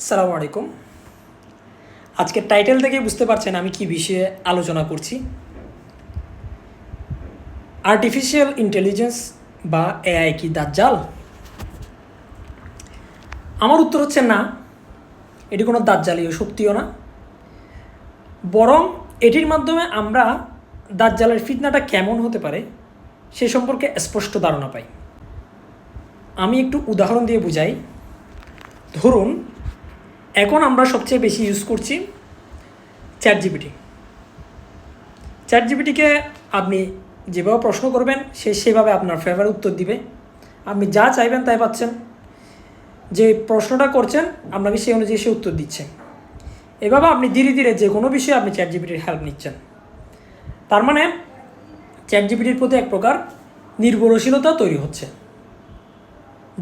আসসালামু আলাইকুম। আজকের টাইটেল থেকেই বুঝতে পারছেন আমি কি বিষয়ে আলোচনা করছি। আর্টিফিশিয়াল ইন্টেলিজেন্স বা এআই কি দাজ্জাল? আমার উত্তর হচ্ছে না, এটি কোনো দাজ্জালীয় শক্তিও না, বরং এটির মাধ্যমে আমরা দাজ্জালের ফিতনাটা কেমন হতে পারে সে সম্পর্কে স্পষ্ট ধারণা পাই। আমি একটু উদাহরণ দিয়ে বুঝাই। ধরুন, এখন আমরা সবচেয়ে বেশি ইউজ করছি চ্যাট জিপিটিকে আপনি যেভাবে প্রশ্ন করবেন সে সেভাবে আপনার ফেভার উত্তর দিবে। আপনি যা চাইবেন তাই পাচ্ছেন। যে প্রশ্নটা করছেন আপনাকে সেই অনুযায়ী সে উত্তর দিচ্ছে। এভাবে আপনি ধীরে ধীরে যে কোনো বিষয়ে আপনি চ্যাট জিপিটির হেল্প নিচ্ছেন। তার মানে চ্যাট জিপিটির প্রতি এক প্রকার নির্ভরশীলতা তৈরি হচ্ছে।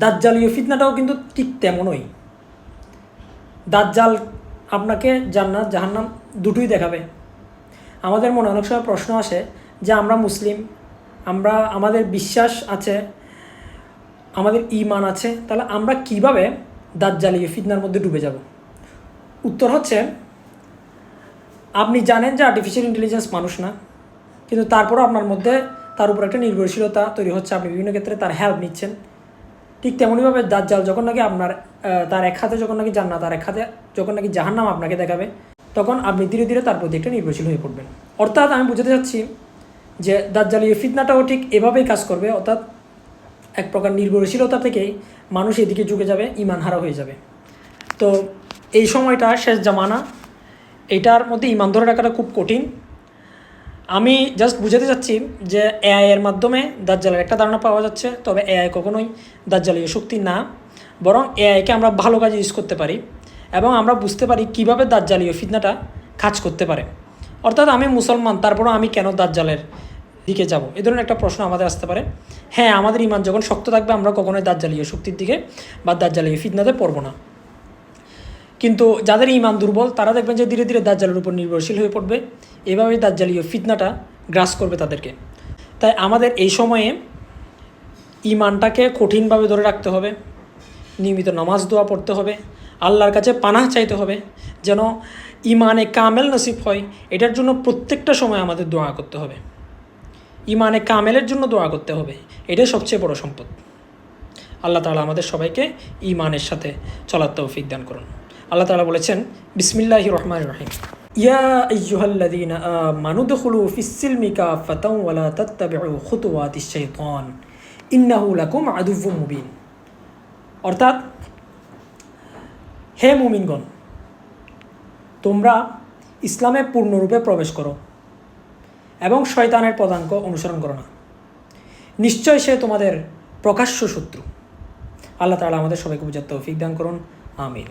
দাজ্জালীয় ফিতনাটাও কিন্তু ঠিক তেমনই। দাজ্জাল আপনাকে জান্নাত জাহান্নাম দুটোই দেখাবে। আমাদের মনে অনেক সময় প্রশ্ন আসে যে আমরা মুসলিম, আমাদের বিশ্বাস আছে, আমাদের ঈমান আছে, তাহলে আমরা কিভাবে দাজ্জালীয় ফিতনার মধ্যে ডুবে যাব? উত্তর হচ্ছে, আপনি জানেন যে আর্টিফিশিয়াল ইন্টেলিজেন্স মানুষ না, কিন্তু তারপরও আপনার মধ্যে তার উপর একটা নির্ভরশীলতা তৈরি হচ্ছে। আপনি বিভিন্ন ক্ষেত্রে তার হেল্প নিচ্ছেন। ঠিক তেমনইভাবে দাজ্জাল যখন নাকি আপনার তার এক হাতে যখন নাকি জান্নাত, তার এক হাতে যখন নাকি জাহান্নাম আপনাকে দেখাবে, তখন আপনি ধীরে ধীরে তার প্রতি একটা নির্ভরশীল হয়ে পড়বেন। অর্থাৎ আমি বুঝাতে চাচ্ছি যে দাজ্জালীয় ফিতনাটাও ঠিক এভাবেই কাজ করবে। অর্থাৎ এক প্রকার নির্ভরশীলতা থেকেই মানুষ এদিকে ঝুঁকে যাবে, ইমান হারা হয়ে যাবে। তো এই সময়টা শেষ জামানা, এটার মধ্যে ইমান ধরে রাখাটা খুব কঠিন। আমি জাস্ট বুঝাতে চাচ্ছি যে এআই এর মাধ্যমে দাজ্জালের একটা ধারণা পাওয়া যাচ্ছে, তবে এআই কখনোই দাজ্জালীয় শক্তি না, বরং এআইকে আমরা ভালো কাজে ইউজ করতে পারি এবং আমরা বুঝতে পারি কীভাবে দাজ্জালীয় ফিতনাটা কাজ করতে পারে। অর্থাৎ আমি মুসলমান, তারপরও আমি কেন দাজ্জালের দিকে যাব, এই ধরনের একটা প্রশ্ন আমাদের আসতে পারে। হ্যাঁ, আমাদের ইমান যখন শক্ত থাকবে আমরা কখনোই দাজ্জালীয় শক্তির দিকে বা দাজ্জালীয় ফিতনাতে পড়ব না। কিন্তু যাদের ইমান দুর্বল তারা দেখবেন যে ধীরে ধীরে দাজ্জালের উপর নির্ভরশীল হয়ে পড়বে। এভাবেই দাজ্জালীয় ফিতনাটা গ্রাস করবে তাদেরকে। তাই আমাদের এই সময়ে ইমানটাকে কঠিনভাবে ধরে রাখতে হবে, নিয়মিত নামাজ দোয়া পড়তে হবে, আল্লাহর কাছে পানাহ চাইতে হবে যেন ইমানে কামেল নসিব হয়। এটার জন্য প্রত্যেকটা সময় আমাদের দোয়া করতে হবে, ইমানে কামেলের জন্য দোয়া করতে হবে। এটাই সবচেয়ে বড় সম্পদ। আল্লাহ তাআলা আমাদের সবাইকে ইমানের সাথে চলার তৌফিক দান করুন। আল্লাহ তাআলা বলেছেন, বিসমিল্লাহির রহমানির রহিম, ইয়া আইয়ুহাল্লাযীনা আমানু দুখুলু ফিস-সিলমি কাফাতান ওয়া লা তাত্তাবিউ খুতুওয়াতিশ শাইতান ইন্নাহু লাকুম আদুউম মুবিন। অর্থাৎ, হে মুমিনগণ, তোমরা ইসলামে পূর্ণরূপে প্রবেশ করো এবং শয়তানের পদাঙ্ক অনুসরণ করো না, নিশ্চয় সে তোমাদের প্রকাশ্য শত্রু। আল্লাহ তাআলা আমাদের সবাইকে বুঝার তৌফিক দান করুন। আমিন।